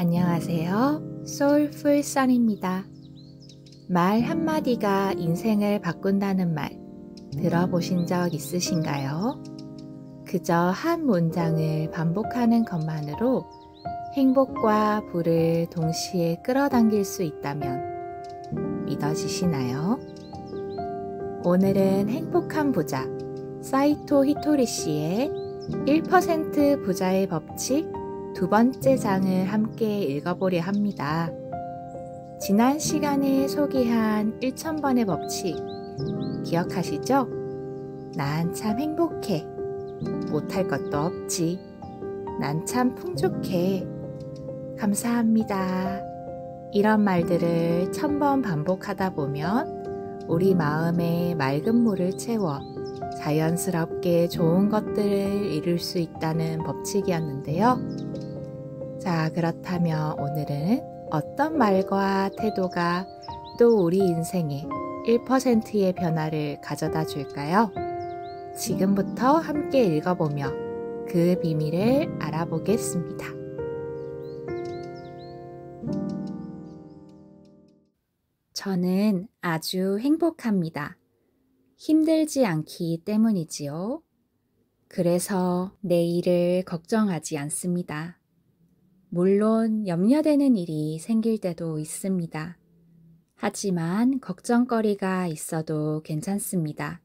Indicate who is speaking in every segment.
Speaker 1: 안녕하세요. 소울풀 써니입니다. 말 한마디가 인생을 바꾼다는 말 들어보신 적 있으신가요? 그저 한 문장을 반복하는 것만으로 행복과 부를 동시에 끌어당길 수 있다면 믿어지시나요? 오늘은 행복한 부자 사이토 히토리 씨의 1% 부자의 법칙 두 번째 장을 함께 읽어보려 합니다. 지난 시간에 소개한 1000번의 법칙 기억하시죠? 난 참 행복해. 못할 것도 없지. 난 참 풍족해. 감사합니다. 이런 말들을 1000번 반복하다 보면 우리 마음에 맑은 물을 채워 자연스럽게 좋은 것들을 이룰 수 있다는 법칙이었는데요. 자, 그렇다면 오늘은 어떤 말과 태도가 또 우리 인생에 1%의 변화를 가져다 줄까요? 지금부터 함께 읽어보며 그 비밀을 알아보겠습니다. 저는 아주 행복합니다. 힘들지 않기 때문이지요. 그래서 내일을 걱정하지 않습니다. 물론 염려되는 일이 생길 때도 있습니다. 하지만 걱정거리가 있어도 괜찮습니다.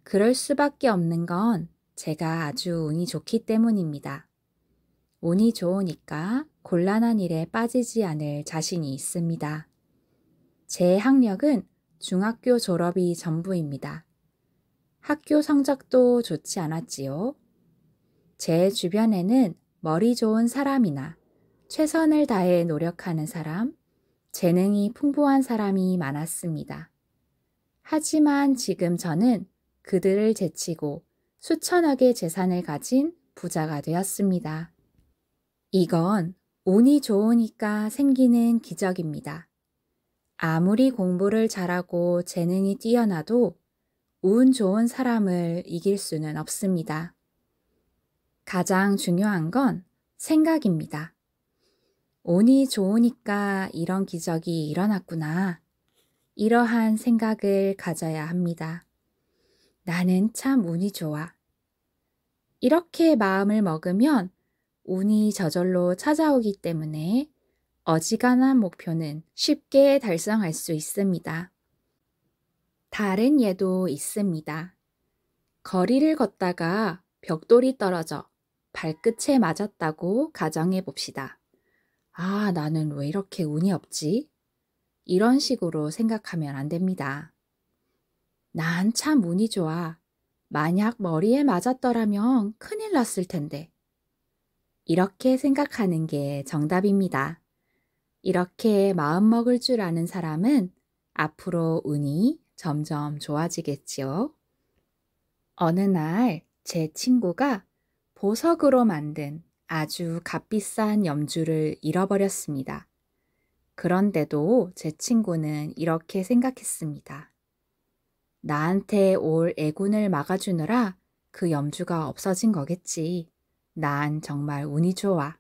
Speaker 1: 그럴 수밖에 없는 건 제가 아주 운이 좋기 때문입니다. 운이 좋으니까 곤란한 일에 빠지지 않을 자신이 있습니다. 제 학력은 중학교 졸업이 전부입니다. 학교 성적도 좋지 않았지요. 제 주변에는 머리 좋은 사람이나 최선을 다해 노력하는 사람, 재능이 풍부한 사람이 많았습니다. 하지만 지금 저는 그들을 제치고 수천억의 재산을 가진 부자가 되었습니다. 이건 운이 좋으니까 생기는 기적입니다. 아무리 공부를 잘하고 재능이 뛰어나도 운 좋은 사람을 이길 수는 없습니다. 가장 중요한 건 생각입니다. 운이 좋으니까 이런 기적이 일어났구나. 이러한 생각을 가져야 합니다. 나는 참 운이 좋아. 이렇게 마음을 먹으면 운이 저절로 찾아오기 때문에 어지간한 목표는 쉽게 달성할 수 있습니다. 다른 예도 있습니다. 거리를 걷다가 벽돌이 떨어져 발끝에 맞았다고 가정해 봅시다. 아, 나는 왜 이렇게 운이 없지? 이런 식으로 생각하면 안 됩니다. 난 참 운이 좋아. 만약 머리에 맞았더라면 큰일 났을 텐데. 이렇게 생각하는 게 정답입니다. 이렇게 마음먹을 줄 아는 사람은 앞으로 운이 점점 좋아지겠지요. 어느 날 제 친구가 보석으로 만든 아주 값비싼 염주를 잃어버렸습니다. 그런데도 제 친구는 이렇게 생각했습니다. 나한테 올 애군을 막아주느라 그 염주가 없어진 거겠지. 난 정말 운이 좋아.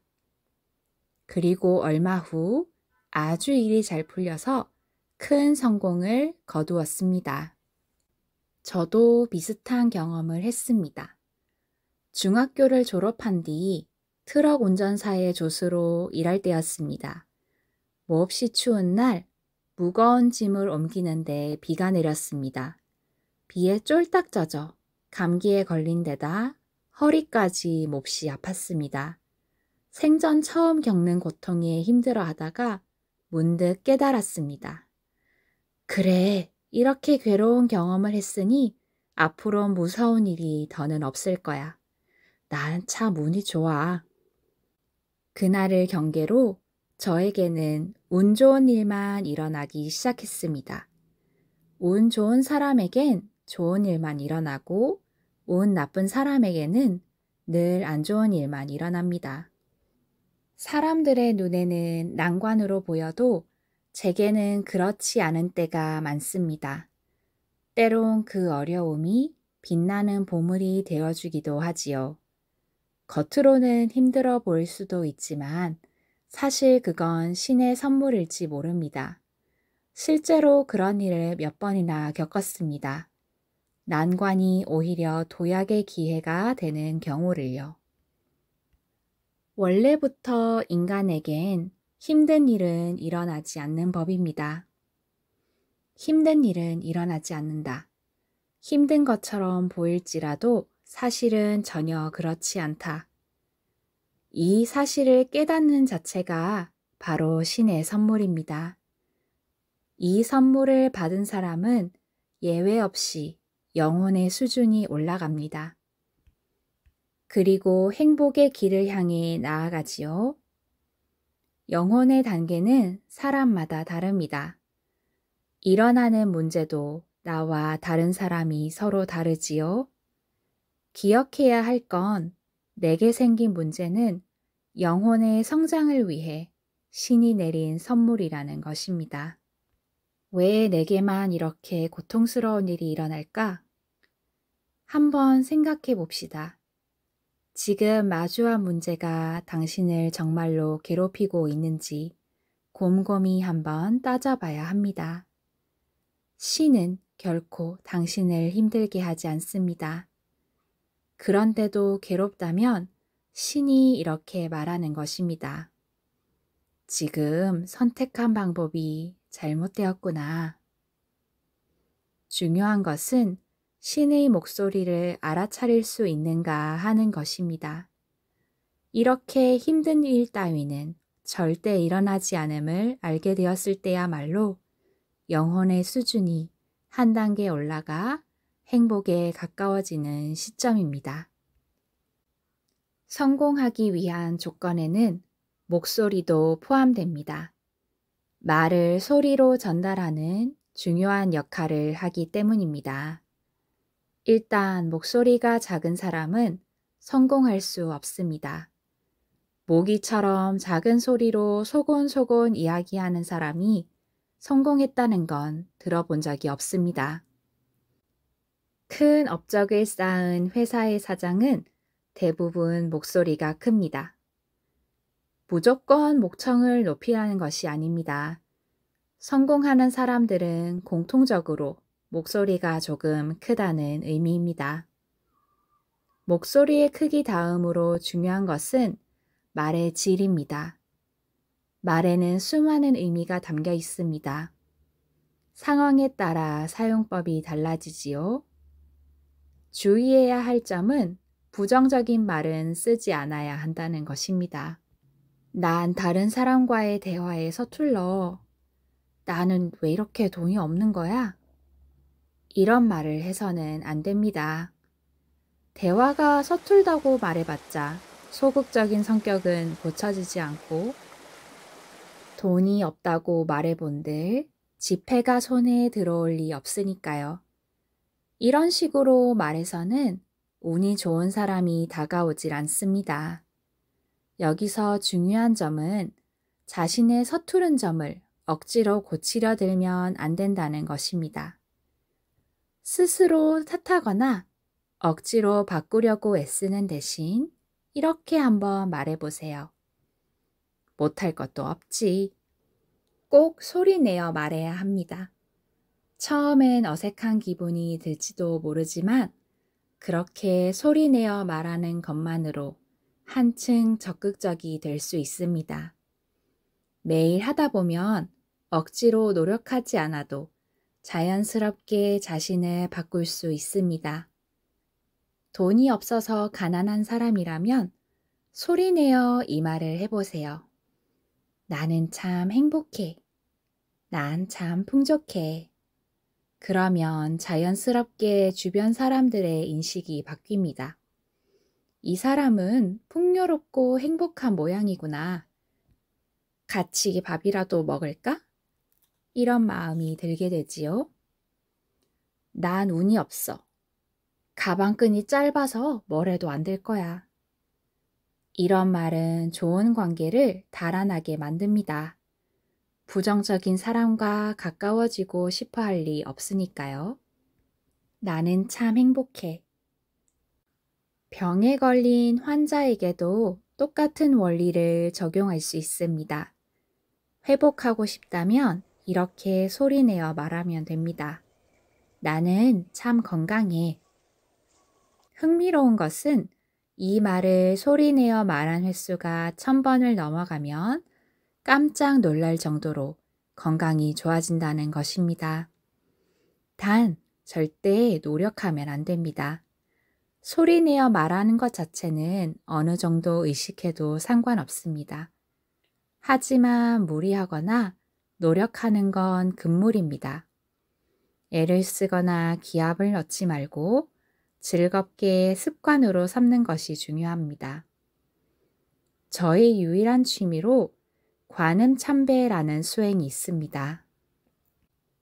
Speaker 1: 그리고 얼마 후 아주 일이 잘 풀려서 큰 성공을 거두었습니다. 저도 비슷한 경험을 했습니다. 중학교를 졸업한 뒤 트럭 운전사의 조수로 일할 때였습니다. 몹시 추운 날 무거운 짐을 옮기는데 비가 내렸습니다. 비에 쫄딱 젖어 감기에 걸린 데다 허리까지 몹시 아팠습니다. 생전 처음 겪는 고통에 힘들어하다가 문득 깨달았습니다. 그래, 이렇게 괴로운 경험을 했으니 앞으로 무서운 일이 더는 없을 거야. 난 참 운이 좋아. 그날을 경계로 저에게는 운 좋은 일만 일어나기 시작했습니다. 운 좋은 사람에겐 좋은 일만 일어나고 운 나쁜 사람에게는 늘 안 좋은 일만 일어납니다. 사람들의 눈에는 난관으로 보여도 제게는 그렇지 않은 때가 많습니다. 때론 그 어려움이 빛나는 보물이 되어주기도 하지요. 겉으로는 힘들어 보일 수도 있지만 사실 그건 신의 선물일지 모릅니다. 실제로 그런 일을 몇 번이나 겪었습니다. 난관이 오히려 도약의 기회가 되는 경우를요. 원래부터 인간에겐 힘든 일은 일어나지 않는 법입니다. 힘든 일은 일어나지 않는다. 힘든 것처럼 보일지라도 사실은 전혀 그렇지 않다. 이 사실을 깨닫는 자체가 바로 신의 선물입니다. 이 선물을 받은 사람은 예외 없이 영혼의 수준이 올라갑니다. 그리고 행복의 길을 향해 나아가지요. 영혼의 단계는 사람마다 다릅니다. 일어나는 문제도 나와 다른 사람이 서로 다르지요. 기억해야 할 건 내게 생긴 문제는 영혼의 성장을 위해 신이 내린 선물이라는 것입니다. 왜 내게만 이렇게 고통스러운 일이 일어날까? 한번 생각해 봅시다. 지금 마주한 문제가 당신을 정말로 괴롭히고 있는지 곰곰이 한번 따져봐야 합니다. 신은 결코 당신을 힘들게 하지 않습니다. 그런데도 괴롭다면 신이 이렇게 말하는 것입니다. 지금 선택한 방법이 잘못되었구나. 중요한 것은 신의 목소리를 알아차릴 수 있는가 하는 것입니다. 이렇게 힘든 일 따위는 절대 일어나지 않음을 알게 되었을 때야말로 영혼의 수준이 한 단계 올라가 행복에 가까워지는 시점입니다. 성공하기 위한 조건에는 목소리도 포함됩니다. 말을 소리로 전달하는 중요한 역할을 하기 때문입니다. 일단 목소리가 작은 사람은 성공할 수 없습니다. 모기처럼 작은 소리로 소곤소곤 이야기하는 사람이 성공했다는 건 들어본 적이 없습니다. 큰 업적을 쌓은 회사의 사장은 대부분 목소리가 큽니다. 무조건 목청을 높이라는 것이 아닙니다. 성공하는 사람들은 공통적으로 목소리가 조금 크다는 의미입니다. 목소리의 크기 다음으로 중요한 것은 말의 질입니다. 말에는 수많은 의미가 담겨 있습니다. 상황에 따라 사용법이 달라지지요. 주의해야 할 점은 부정적인 말은 쓰지 않아야 한다는 것입니다. 난 다른 사람과의 대화에 서툴러. 나는 왜 이렇게 돈이 없는 거야? 이런 말을 해서는 안 됩니다. 대화가 서툴다고 말해봤자 소극적인 성격은 고쳐지지 않고 돈이 없다고 말해본들 지폐가 손에 들어올 리 없으니까요. 이런 식으로 말해서는 운이 좋은 사람이 다가오질 않습니다. 여기서 중요한 점은 자신의 서투른 점을 억지로 고치려 들면 안 된다는 것입니다. 스스로 탓하거나 억지로 바꾸려고 애쓰는 대신 이렇게 한번 말해보세요. 못할 것도 없지. 꼭 소리내어 말해야 합니다. 처음엔 어색한 기분이 들지도 모르지만 그렇게 소리내어 말하는 것만으로 한층 적극적이 될 수 있습니다. 매일 하다 보면 억지로 노력하지 않아도 자연스럽게 자신을 바꿀 수 있습니다. 돈이 없어서 가난한 사람이라면 소리내어 이 말을 해보세요. 나는 참 행복해. 난 참 풍족해. 그러면 자연스럽게 주변 사람들의 인식이 바뀝니다. 이 사람은 풍요롭고 행복한 모양이구나. 같이 밥이라도 먹을까? 이런 마음이 들게 되지요. 난 운이 없어. 가방끈이 짧아서 뭘 해도 안 될 거야. 이런 말은 좋은 관계를 달아나게 만듭니다. 부정적인 사람과 가까워지고 싶어 할 리 없으니까요. 나는 참 행복해. 병에 걸린 환자에게도 똑같은 원리를 적용할 수 있습니다. 회복하고 싶다면 이렇게 소리내어 말하면 됩니다. 나는 참 건강해. 흥미로운 것은 이 말을 소리내어 말한 횟수가 1000번을 넘어가면 깜짝 놀랄 정도로 건강이 좋아진다는 것입니다. 단, 절대 노력하면 안 됩니다. 소리내어 말하는 것 자체는 어느 정도 의식해도 상관없습니다. 하지만 무리하거나 노력하는 건 금물입니다. 애를 쓰거나 기합을 넣지 말고 즐겁게 습관으로 삼는 것이 중요합니다. 저의 유일한 취미로 관음참배라는 수행이 있습니다.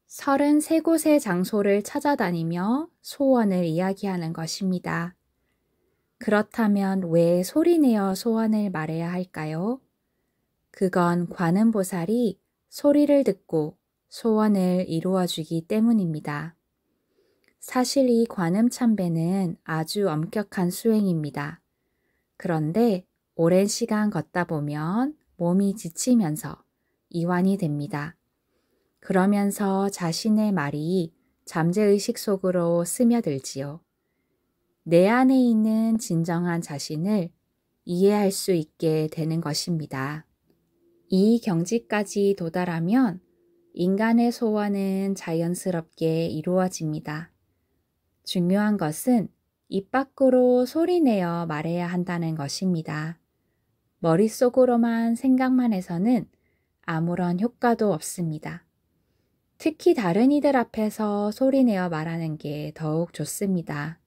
Speaker 1: 33곳의 장소를 찾아다니며 소원을 이야기하는 것입니다. 그렇다면 왜 소리내어 소원을 말해야 할까요? 그건 관음보살이 소리를 듣고 소원을 이루어 주기 때문입니다. 사실 이 관음참배는 아주 엄격한 수행입니다. 그런데 오랜 시간 걷다 보면 몸이 지치면서 이완이 됩니다. 그러면서 자신의 말이 잠재의식 속으로 스며들지요. 내 안에 있는 진정한 자신을 이해할 수 있게 되는 것입니다. 이 경지까지 도달하면 인간의 소원은 자연스럽게 이루어집니다. 중요한 것은 입 밖으로 소리내어 말해야 한다는 것입니다. 머릿속으로만 생각만 해서는 아무런 효과도 없습니다. 특히 다른 이들 앞에서 소리내어 말하는 게 더욱 좋습니다.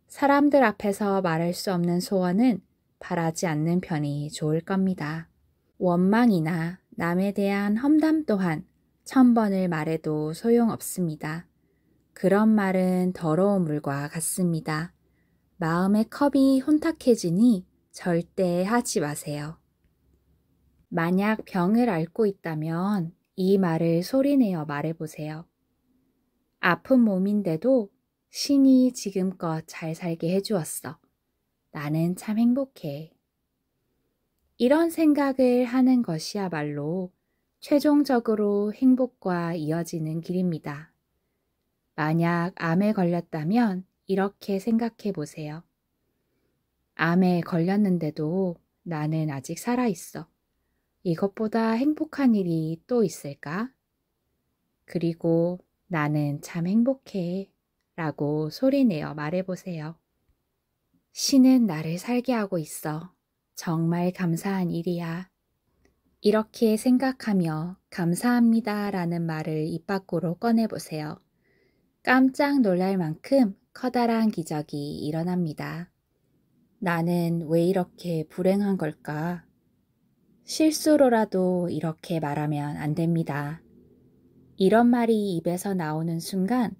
Speaker 1: 사람들 앞에서 말할 수 없는 소원은 바라지 않는 편이 좋을 겁니다. 원망이나 남에 대한 험담 또한 1000번을 말해도 소용없습니다. 그런 말은 더러운 물과 같습니다. 마음의 컵이 혼탁해지니 절대 하지 마세요. 만약 병을 앓고 있다면 이 말을 소리내어 말해보세요. 아픈 몸인데도 신이 지금껏 잘 살게 해주었어. 나는 참 행복해. 이런 생각을 하는 것이야말로 최종적으로 행복과 이어지는 길입니다. 만약 암에 걸렸다면 이렇게 생각해 보세요. 암에 걸렸는데도 나는 아직 살아있어. 이것보다 행복한 일이 또 있을까? 그리고 나는 참 행복해 라고 소리내어 말해보세요. 신은 나를 살게 하고 있어. 정말 감사한 일이야. 이렇게 생각하며 감사합니다 라는 말을 입 밖으로 꺼내보세요. 깜짝 놀랄 만큼 커다란 기적이 일어납니다. 나는 왜 이렇게 불행한 걸까? 실수로라도 이렇게 말하면 안 됩니다. 이런 말이 입에서 나오는 순간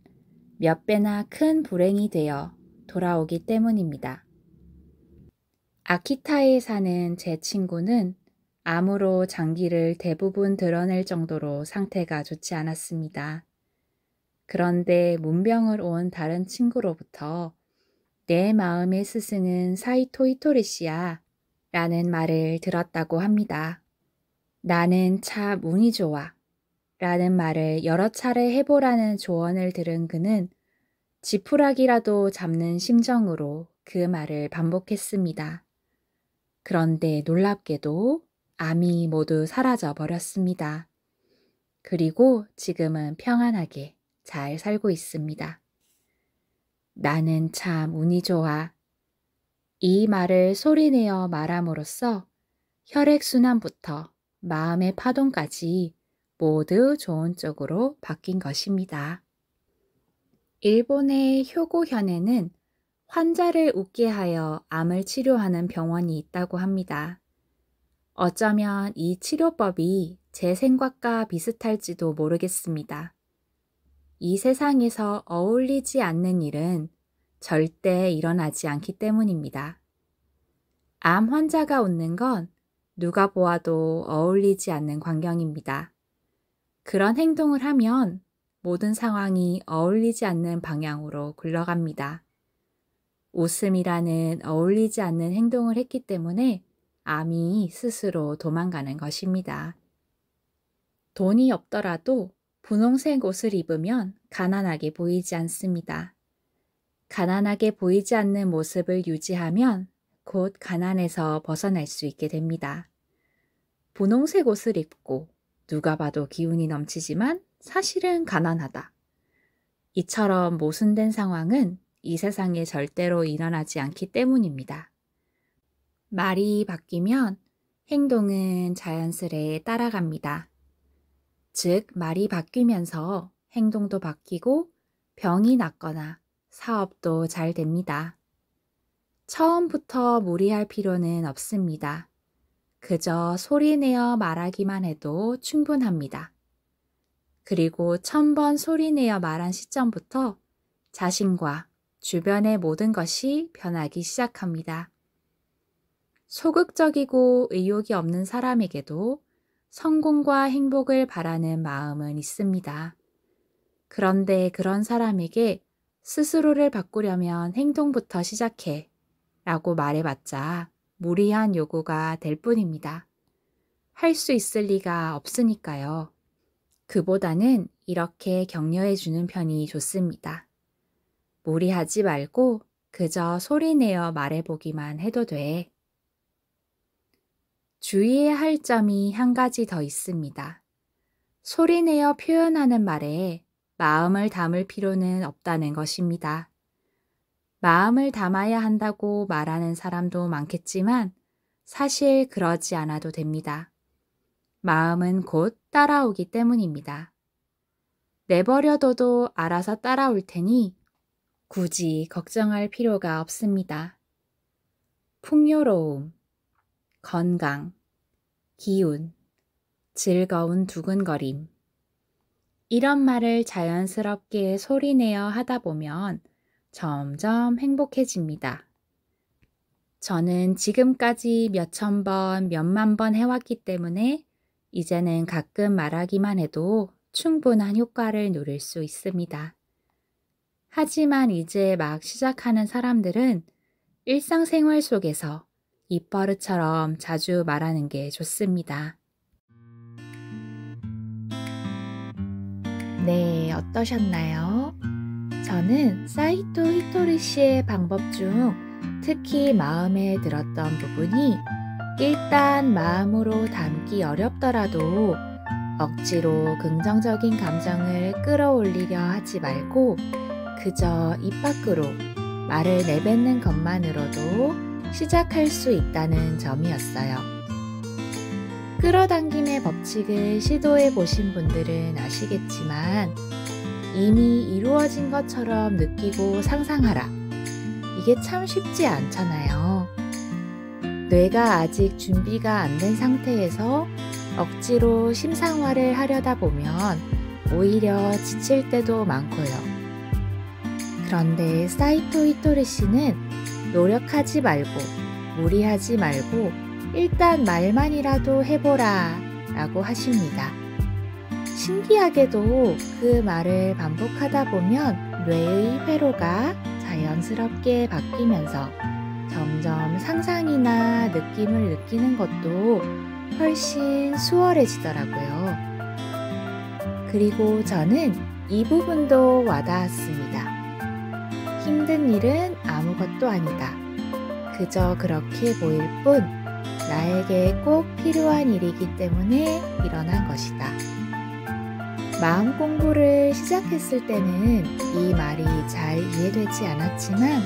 Speaker 1: 몇 배나 큰 불행이 되어 돌아오기 때문입니다. 아키타에 사는 제 친구는 암으로 장기를 대부분 드러낼 정도로 상태가 좋지 않았습니다. 그런데 문병을 온 다른 친구로부터 내 마음의 스승은 사이토 히토리 씨야 라는 말을 들었다고 합니다. 나는 참 운이 좋아 라는 말을 여러 차례 해보라는 조언을 들은 그는 지푸라기라도 잡는 심정으로 그 말을 반복했습니다. 그런데 놀랍게도 암이 모두 사라져 버렸습니다. 그리고 지금은 평안하게 잘 살고 있습니다. 나는 참 운이 좋아. 이 말을 소리내어 말함으로써 혈액순환부터 마음의 파동까지 모두 좋은 쪽으로 바뀐 것입니다. 일본의 효고현에는 환자를 웃게 하여 암을 치료하는 병원이 있다고 합니다. 어쩌면 이 치료법이 제 생각과 비슷할지도 모르겠습니다. 이 세상에서 어울리지 않는 일은 절대 일어나지 않기 때문입니다. 암 환자가 웃는 건 누가 보아도 어울리지 않는 광경입니다. 그런 행동을 하면 모든 상황이 어울리지 않는 방향으로 굴러갑니다. 웃음이라는 어울리지 않는 행동을 했기 때문에 암이 스스로 도망가는 것입니다. 돈이 없더라도 분홍색 옷을 입으면 가난하게 보이지 않습니다. 가난하게 보이지 않는 모습을 유지하면 곧 가난에서 벗어날 수 있게 됩니다. 분홍색 옷을 입고 누가 봐도 기운이 넘치지만 사실은 가난하다. 이처럼 모순된 상황은 이 세상에 절대로 일어나지 않기 때문입니다. 말이 바뀌면 행동은 자연스레 따라갑니다. 즉, 말이 바뀌면서 행동도 바뀌고 병이 낫거나 사업도 잘 됩니다. 처음부터 무리할 필요는 없습니다. 그저 소리내어 말하기만 해도 충분합니다. 그리고 1000번 소리내어 말한 시점부터 자신과 주변의 모든 것이 변하기 시작합니다. 소극적이고 의욕이 없는 사람에게도 성공과 행복을 바라는 마음은 있습니다. 그런데 그런 사람에게 스스로를 바꾸려면 행동부터 시작해 라고 말해봤자 무리한 요구가 될 뿐입니다. 할 수 있을 리가 없으니까요. 그보다는 이렇게 격려해 주는 편이 좋습니다. 무리하지 말고 그저 소리내어 말해보기만 해도 돼. 주의해야 할 점이 한 가지 더 있습니다. 소리내어 표현하는 말에 마음을 담을 필요는 없다는 것입니다. 마음을 담아야 한다고 말하는 사람도 많겠지만 사실 그러지 않아도 됩니다. 마음은 곧 따라오기 때문입니다. 내버려둬도 알아서 따라올 테니 굳이 걱정할 필요가 없습니다. 풍요로움, 건강, 기운, 즐거운 두근거림. 이런 말을 자연스럽게 소리내어 하다 보면 점점 행복해집니다. 저는 지금까지 몇천 번, 몇만 번 해왔기 때문에 이제는 가끔 말하기만 해도 충분한 효과를 누릴 수 있습니다. 하지만 이제 막 시작하는 사람들은 일상생활 속에서 입버릇처럼 자주 말하는 게 좋습니다. 네, 어떠셨나요? 저는 사이토 히토리 씨의 방법 중 특히 마음에 들었던 부분이 일단 마음으로 담기 어렵더라도 억지로 긍정적인 감정을 끌어올리려 하지 말고 그저 입 밖으로 말을 내뱉는 것만으로도 시작할 수 있다는 점이었어요. 끌어당김의 법칙을 시도해 보신 분들은 아시겠지만 이미 이루어진 것처럼 느끼고 상상하라. 이게 참 쉽지 않잖아요. 뇌가 아직 준비가 안 된 상태에서 억지로 심상화를 하려다 보면 오히려 지칠 때도 많고요. 그런데 사이토 히토리 씨는 노력하지 말고 무리하지 말고 일단 말만이라도 해보라 라고 하십니다. 신기하게도 그 말을 반복하다 보면 뇌의 회로가 자연스럽게 바뀌면서 점점 상상이나 느낌을 느끼는 것도 훨씬 수월해지더라고요. 그리고 저는 이 부분도 와닿았습니다. 힘든 일은 아무것도 아니다. 그저 그렇게 보일 뿐 나에게 꼭 필요한 일이기 때문에 일어난 것이다. 마음 공부를 시작했을 때는 이 말이 잘 이해되지 않았지만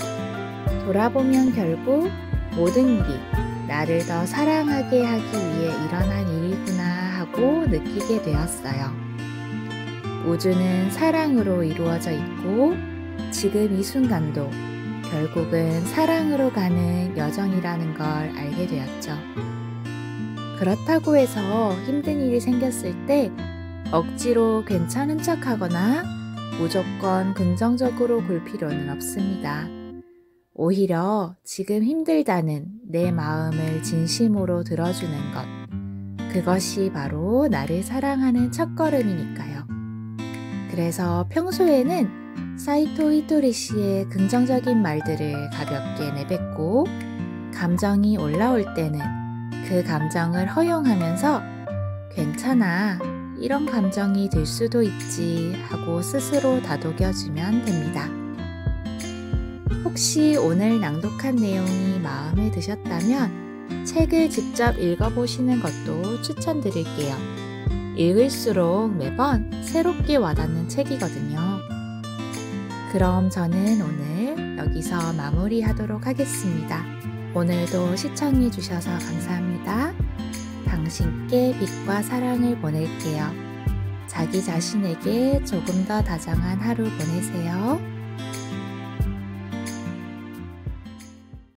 Speaker 1: 돌아보면 결국 모든 일이 나를 더 사랑하게 하기 위해 일어난 일이구나 하고 느끼게 되었어요. 우주는 사랑으로 이루어져 있고 지금 이 순간도 결국은 사랑으로 가는 여정이라는 걸 알게 되었죠. 그렇다고 해서 힘든 일이 생겼을 때 억지로 괜찮은 척하거나 무조건 긍정적으로 굴 필요는 없습니다. 오히려 지금 힘들다는 내 마음을 진심으로 들어주는 것, 그것이 바로 나를 사랑하는 첫걸음이니까요. 그래서 평소에는 사이토 히토리 씨의 긍정적인 말들을 가볍게 내뱉고 감정이 올라올 때는 그 감정을 허용하면서 괜찮아, 이런 감정이 들 수도 있지 하고 스스로 다독여주면 됩니다. 혹시 오늘 낭독한 내용이 마음에 드셨다면 책을 직접 읽어보시는 것도 추천드릴게요. 읽을수록 매번 새롭게 와닿는 책이거든요. 그럼 저는 오늘 여기서 마무리하도록 하겠습니다. 오늘도 시청해주셔서 감사합니다. 당신께 빛과 사랑을 보낼게요. 자기 자신에게 조금 더 다정한 하루 보내세요.